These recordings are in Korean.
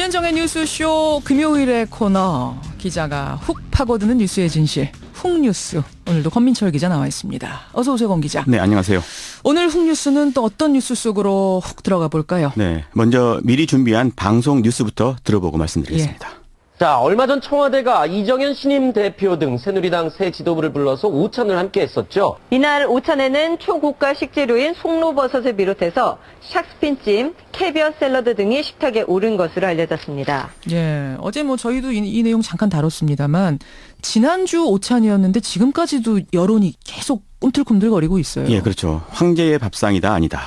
김현정의 뉴스쇼 금요일의 코너, 기자가 훅 파고드는 뉴스의 진실, 훅뉴스. 오늘도 권민철 기자 나와 있습니다. 어서 오세요, 권 기자. 네, 안녕하세요. 오늘 훅뉴스는 또 어떤 뉴스 속으로 훅 들어가 볼까요? 네, 먼저 미리 준비한 방송 뉴스부터 들어보고 말씀드리겠습니다. 자, 얼마 전 청와대가 이정현 신임 대표 등 새누리당 새 지도부를 불러서 오찬을 함께 했었죠. 이날 오찬에는 초고가 식재료인 송로버섯을 비롯해서 샥스핀찜, 캐비어 샐러드 등이 식탁에 오른 것으로 알려졌습니다. 예, 어제 저희도 이 내용 잠깐 다뤘습니다만 지난주 오찬이었는데 지금까지도 여론이 계속 꿈틀꿈틀거리고 있어요. 예, 그렇죠. 황제의 밥상이다 아니다.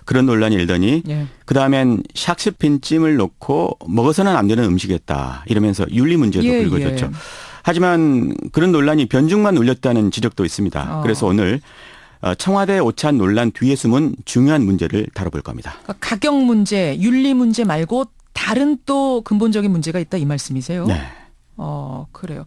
그런 논란이 일더니 예. 그다음엔 샥스핀찜을 넣고 먹어서는 안 되는 음식이었다. 이러면서 윤리 문제도 불거졌죠. 예. 하지만 그런 논란이 변죽만 울렸다는 지적도 있습니다. 그래서 오늘 청와대 오찬 논란 뒤에 숨은 중요한 문제를 다뤄볼 겁니다. 그러니까 가격 문제, 윤리 문제 말고 다른 또 근본적인 문제가 있다 이 말씀이세요? 네. 그래요.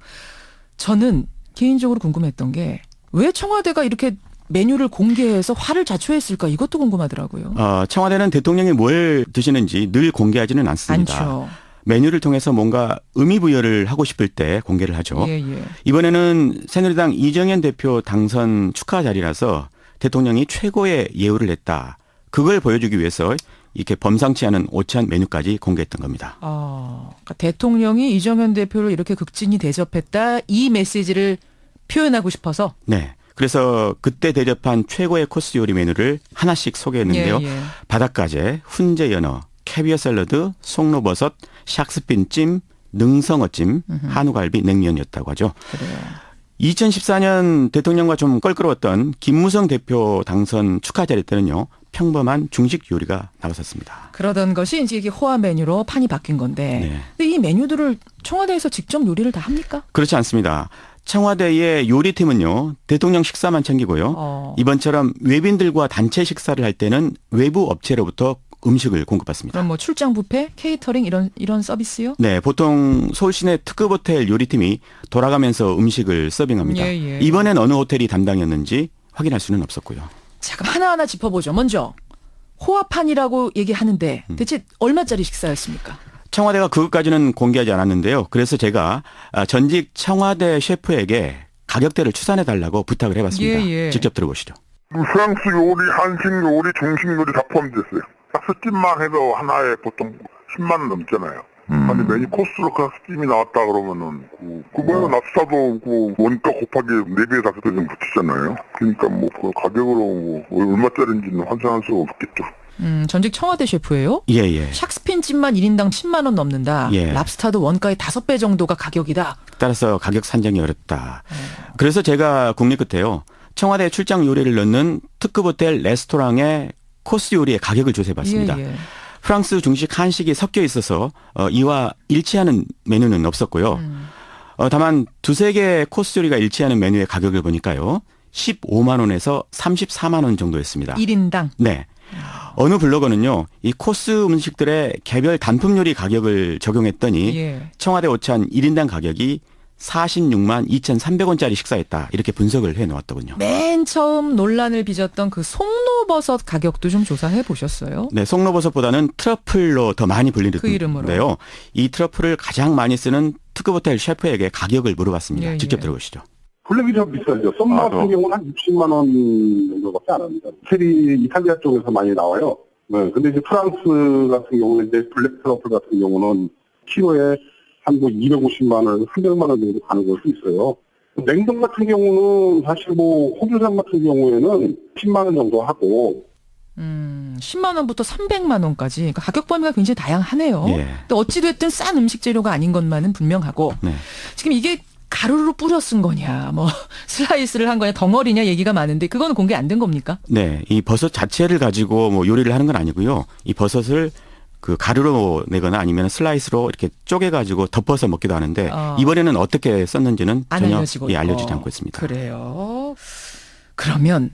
저는 개인적으로 궁금했던 게 왜 청와대가 이렇게 메뉴를 공개해서 화를 자초했을까, 이것도 궁금하더라고요. 청와대는 대통령이 뭘 드시는지 늘 공개하지는 않습니다. 않죠. 메뉴를 통해서 뭔가 의미 부여를 하고 싶을 때 공개를 하죠. 예, 예. 이번에는 새누리당 이정현 대표 당선 축하 자리라서 대통령이 최고의 예우를 했다. 그걸 보여주기 위해서 이렇게 범상치 않은 오찬 메뉴까지 공개했던 겁니다. 그러니까 대통령이 이정현 대표를 이렇게 극진히 대접했다, 이 메시지를 표현하고 싶어서. 네. 그래서 그때 대접한 최고의 코스 요리 메뉴를 하나씩 소개했는데요. 예, 예. 바닷가재, 훈제 연어, 캐비어 샐러드, 송로버섯, 샥스핀찜, 능성어찜, 한우갈비, 냉면이었다고 하죠. 그래요. 2014년 대통령과 좀 껄끄러웠던 김무성 대표 당선 축하 자리 때는요, 평범한 중식 요리가 나왔었습니다. 그러던 것이 이제 이게 호화 메뉴로 판이 바뀐 건데. 네. 근데 이 메뉴들을 청와대에서 직접 요리를 다 합니까? 그렇지 않습니다. 청와대의 요리팀은요, 대통령 식사만 챙기고요. 이번처럼 외빈들과 단체 식사를 할 때는 외부 업체로부터 음식을 공급받습니다. 그럼 출장 뷔페, 케이터링 이런 서비스요? 네, 보통 서울시내 특급 호텔 요리팀이 돌아가면서 음식을 서빙합니다. 예, 예. 이번엔 어느 호텔이 담당이었는지 확인할 수는 없었고요. 자, 그럼 하나하나 짚어보죠. 먼저 호화판이라고 얘기하는데 대체 얼마짜리 식사였습니까? 청와대가 그것까지는 공개하지 않았는데요. 그래서 제가 전직 청와대 셰프에게 가격대를 추산해달라고 부탁을 해봤습니다. 예, 예. 직접 들어보시죠. 프랑스 요리, 한식 요리, 중식 요리 다 포함됐어요. 싹스찜만 해도 하나에 보통 10만 원 넘잖아요. 아니 메뉴 코스로 싹스찜이 나왔다 그러면은 그거는 랍스타도 원가 곱하기 4배, 5배 좀 붙이잖아요. 그러니까 그 가격으로 얼마짜리인지는 환산할 수가 없겠죠. 전직 청와대 셰프예요? 예, 예. 샥스핀찜만 1인당 10만 원 넘는다. 예. 랍스타도 원가의 5배 정도가 가격이다. 따라서 가격 산정이 어렵다. 그래서 제가 국립 끝에요, 청와대 출장 요리를 넣는 특급 호텔 레스토랑의 코스 요리의 가격을 조사해봤습니다. 예, 예. 프랑스 중식 한식이 섞여 있어서 이와 일치하는 메뉴는 없었고요. 다만 두세 개의 코스 요리가 일치하는 메뉴의 가격을 보니까요, 15만 원에서 34만 원 정도였습니다. 1인당. 네. 어느 블로거는요, 이 코스 음식들의 개별 단품 요리 가격을 적용했더니 예. 청와대 오찬 1인당 가격이 46만 2,300원짜리 식사였다. 이렇게 분석을 해놓았더군요. 맨 처음 논란을 빚었던 그 송로버섯 가격도 좀 조사해 보셨어요? 네, 송로버섯보다는 트러플로 더 많이 그 이름으로. 불리는데요. 이 트러플을 가장 많이 쓰는 특급 호텔 셰프에게 가격을 물어봤습니다. 예, 직접 예. 들어보시죠. 블랙이 좀 비싸죠. 썸마 같은 경우는 한 60만 원 정도밖에 안 합니다. 호텔이 이탈리아 쪽에서 많이 나와요. 네, 근데 이제 프랑스 같은 경우는 이제 블랙 트러플 같은 경우는 키로에 한 250만 원, 300만 원 정도 가는 것도 있어요. 냉동 같은 경우는 사실 호주산 같은 경우에는 10만 원 정도 하고 10만 원부터 300만 원까지. 그러니까 가격 범위가 굉장히 다양하네요. 예. 근데 어찌됐든 싼 음식 재료가 아닌 것만은 분명하고. 네. 지금 이게 가루로 뿌려 쓴 거냐, 슬라이스를 한 거냐, 덩어리냐 얘기가 많은데 그거는 공개 안 된 겁니까? 네, 이 버섯 자체를 가지고 요리를 하는 건 아니고요. 이 버섯을 그 가루로 내거나 아니면 슬라이스로 이렇게 쪼개가지고 덮어서 먹기도 하는데 이번에는 어떻게 썼는지는 안 전혀 알려지고 알려지지 않고 있습니다. 그래요. 그러면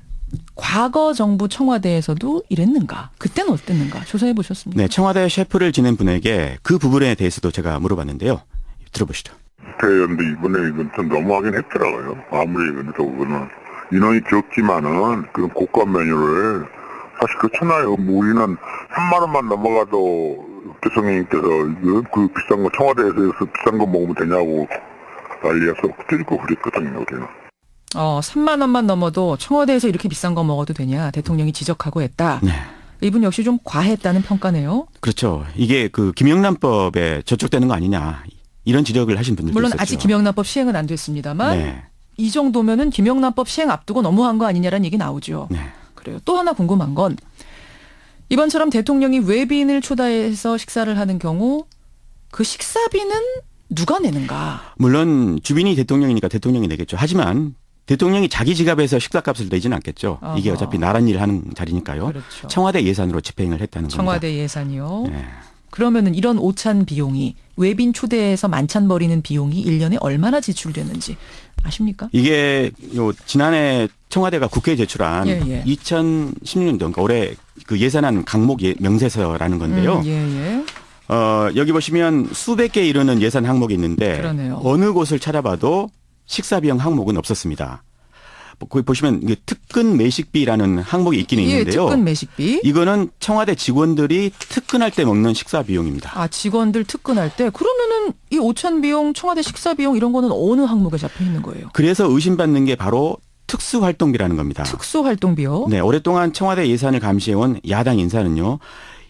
과거 정부 청와대에서도 이랬는가? 그때는 어땠는가? 조사해 보셨습니까? 네, 청와대 셰프를 지낸 분에게 그 부분에 대해서도 제가 물어봤는데요. 들어보시죠. 그런데 이번에 이건 좀 너무하긴 했더라고요. 아무리 그래도 그거는 인원이 적지만은 그런 고가 메뉴를 사실 그렇잖아요. 우리는 3만 원만 넘어가도 대통령님께서 그 비싼 거 청와대에서 비싼 거 먹으면 되냐고 난리에서 찌르고 그랬거든요. 우리는. 3만 원만 넘어도 청와대에서 이렇게 비싼 거 먹어도 되냐 대통령이 지적하고 했다. 네. 이분 역시 좀 과했다는 평가네요. 그렇죠. 이게 그 김영란법에 저촉되는 거 아니냐. 이런 지적을 하신 분들도 물론 있었죠. 아직 김영란법 시행은 안 됐습니다만 네. 이 정도면은 김영란법 시행 앞두고 너무한 거 아니냐라는 얘기 나오죠. 네. 그래요. 또 하나 궁금한 건 이번처럼 대통령이 외빈을 초대해서 식사를 하는 경우 그 식사비는 누가 내는가? 물론 주빈이 대통령이니까 대통령이 내겠죠. 하지만 대통령이 자기 지갑에서 식사값을 내지는 않겠죠. 이게 아하. 어차피 나란 일을 하는 자리니까요. 그렇죠. 청와대 예산으로 집행을 했다는 청와대 예산이요. 겁니다. 네. 그러면은 이런 오찬 비용이 외빈 초대해서 만찬 벌이는 비용이 1년에 얼마나 지출되는지 아십니까? 이게 지난해 청와대가 국회에 제출한 예. 2016년도 그러니까 올해 그 예산안 강목 명세서라는 건데요. 예. 여기 보시면 수백 개 이르는 예산 항목이 있는데 그러네요. 어느 곳을 찾아봐도 식사 비용 항목은 없었습니다. 거기 보시면 특근 매식비라는 항목이 있기는 예, 있는데요. 특근 매식비. 이거는 청와대 직원들이 특근할 때 먹는 식사 비용입니다. 직원들 특근할 때 그러면은 이 오찬 비용, 청와대 식사 비용 이런 거는 어느 항목에 잡혀 있는 거예요? 그래서 의심받는 게 바로 특수활동비라는 겁니다. 특수활동비요? 네, 오랫동안 청와대 예산을 감시해온 야당 인사는요.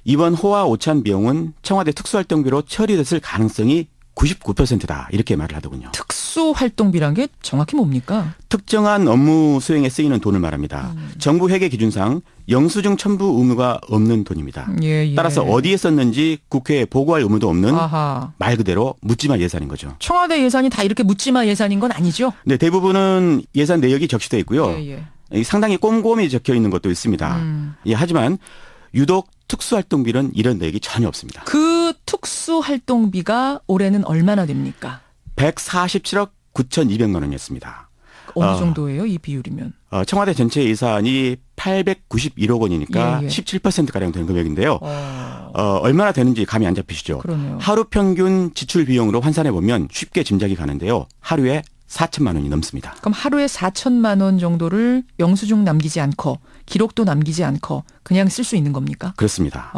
이번 호화 오찬 비용은 청와대 특수활동비로 처리됐을 가능성이 99%다 이렇게 말을 하더군요. 특수활동비란 게 정확히 뭡니까? 특정한 업무 수행에 쓰이는 돈을 말합니다. 정부 회계 기준상 영수증 첨부 의무가 없는 돈입니다. 예. 따라서 어디에 썼는지 국회에 보고할 의무도 없는 아하. 말 그대로 묻지마 예산인 거죠. 청와대 예산이 다 이렇게 묻지마 예산인 건 아니죠? 네, 대부분은 예산 내역이 적시되어 있고요. 예. 상당히 꼼꼼히 적혀 있는 것도 있습니다. 예, 하지만 유독 특수활동비는 이런 내역이 전혀 없습니다. 그 특수활동비가 올해는 얼마나 됩니까? 147억 9,200만 원이었습니다. 어느 정도예요? 이 비율이면. 청와대 전체 예산이 891억 원이니까 예. 17%가량 되는 금액인데요. 얼마나 되는지 감이 안 잡히시죠? 그러네요. 하루 평균 지출 비용으로 환산해 보면 쉽게 짐작이 가는데요. 하루에 4천만 원이 넘습니다. 그럼 하루에 4천만 원 정도를 영수증 남기지 않고 기록도 남기지 않고 그냥 쓸 수 있는 겁니까? 그렇습니다.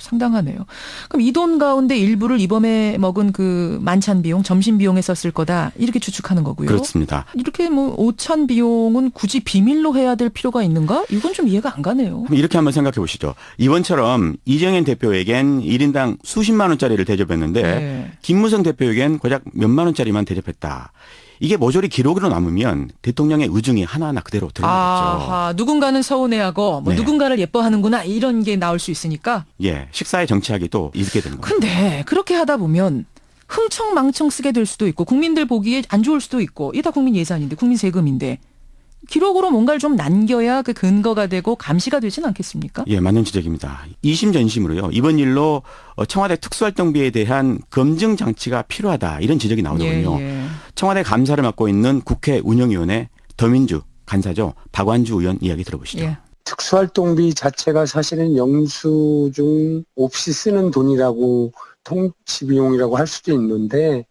상당하네요. 그럼 이 돈 가운데 일부를 이번에 먹은 그 만찬 비용, 점심 비용에 썼을 거다 이렇게 추측하는 거고요. 그렇습니다. 이렇게 뭐 오찬 비용은 굳이 비밀로 해야 될 필요가 있는가? 이건 좀 이해가 안 가네요. 그럼 이렇게 한번 생각해 보시죠. 이번처럼 이정현 대표에겐 1인당 수십만 원짜리를 대접했는데 네. 김무성 대표에겐 고작 몇만 원짜리만 대접했다. 이게 모조리 기록으로 남으면 대통령의 의중이 하나하나 그대로 드러나겠죠. 누군가는 서운해하고 네. 누군가를 예뻐하는구나 이런 게 나올 수 있으니까. 예, 식사에 정치하기 또 이렇게 되는 거예요. 근데 그렇게 하다 보면 흥청망청 쓰게 될 수도 있고 국민들 보기에 안 좋을 수도 있고 이게 다 국민 예산인데 국민 세금인데 기록으로 뭔가를 좀 남겨야 그 근거가 되고 감시가 되진 않겠습니까? 예, 맞는 지적입니다. 이심전심으로요. 이번 일로 청와대 특수활동비에 대한 검증 장치가 필요하다 이런 지적이 나오더군요. 예. 청와대 감사를 맡고 있는 국회 운영위원회 더민주 간사죠. 박완주 의원 이야기 들어보시죠. 예. 특수활동비 자체가 사실은 영수증 없이 쓰는 돈이라고 통치비용이라고 할 수도 있는데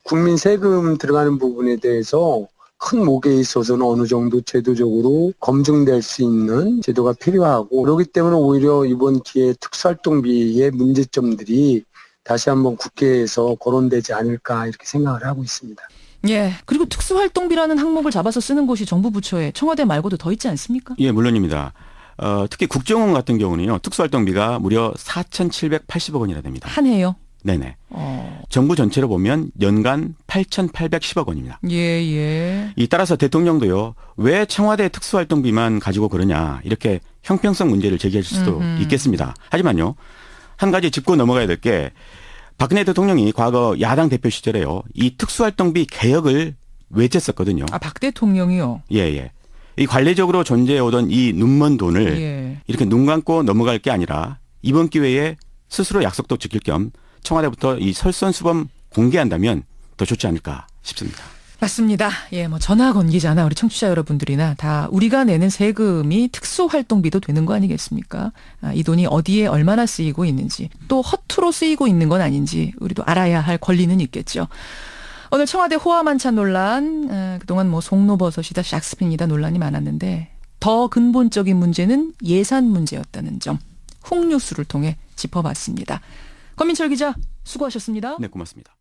국민 세금 들어가는 부분에 대해서 큰 목에 있어서는 어느 정도 제도적으로 검증될 수 있는 제도가 필요하고 그렇기 때문에 오히려 이번 기회에 특수활동비의 문제점들이 다시 한번 국회에서 거론되지 않을까 이렇게 생각을 하고 있습니다. 예. 그리고 특수활동비라는 항목을 잡아서 쓰는 곳이 정부 부처에 청와대 말고도 더 있지 않습니까? 예, 물론입니다. 특히 국정원 같은 경우는요. 특수활동비가 무려 4,780억 원이나 됩니다. 한 해요. 네네. 정부 전체로 보면 연간 8,810억 원입니다. 예. 따라서 대통령도요. 왜 청와대 특수활동비만 가지고 그러냐 이렇게 형평성 문제를 제기하실 수도 있겠습니다. 하지만요. 한 가지 짚고 넘어가야 될 게 박근혜 대통령이 과거 야당 대표 시절에요. 이 특수활동비 개혁을 외쳤었거든요. 박 대통령이요? 예. 이 관례적으로 존재해오던 이 눈먼 돈을 예. 이렇게 눈 감고 넘어갈 게 아니라 이번 기회에 스스로 약속도 지킬 겸 청와대부터 이 설선수범 공개한다면 더 좋지 않을까 싶습니다. 맞습니다. 예, 전화 건기잖아. 우리 청취자 여러분들이나 다 우리가 내는 세금이 특수활동비도 되는 거 아니겠습니까? 이 돈이 어디에 얼마나 쓰이고 있는지 또 허투루 쓰이고 있는 건 아닌지 우리도 알아야 할 권리는 있겠죠. 오늘 청와대 호화만찬 논란, 그동안 송로버섯이다 샥스핀이다 논란이 많았는데 더 근본적인 문제는 예산 문제였다는 점, 홍뉴스를 통해 짚어봤습니다. 권민철 기자 수고하셨습니다. 네, 고맙습니다.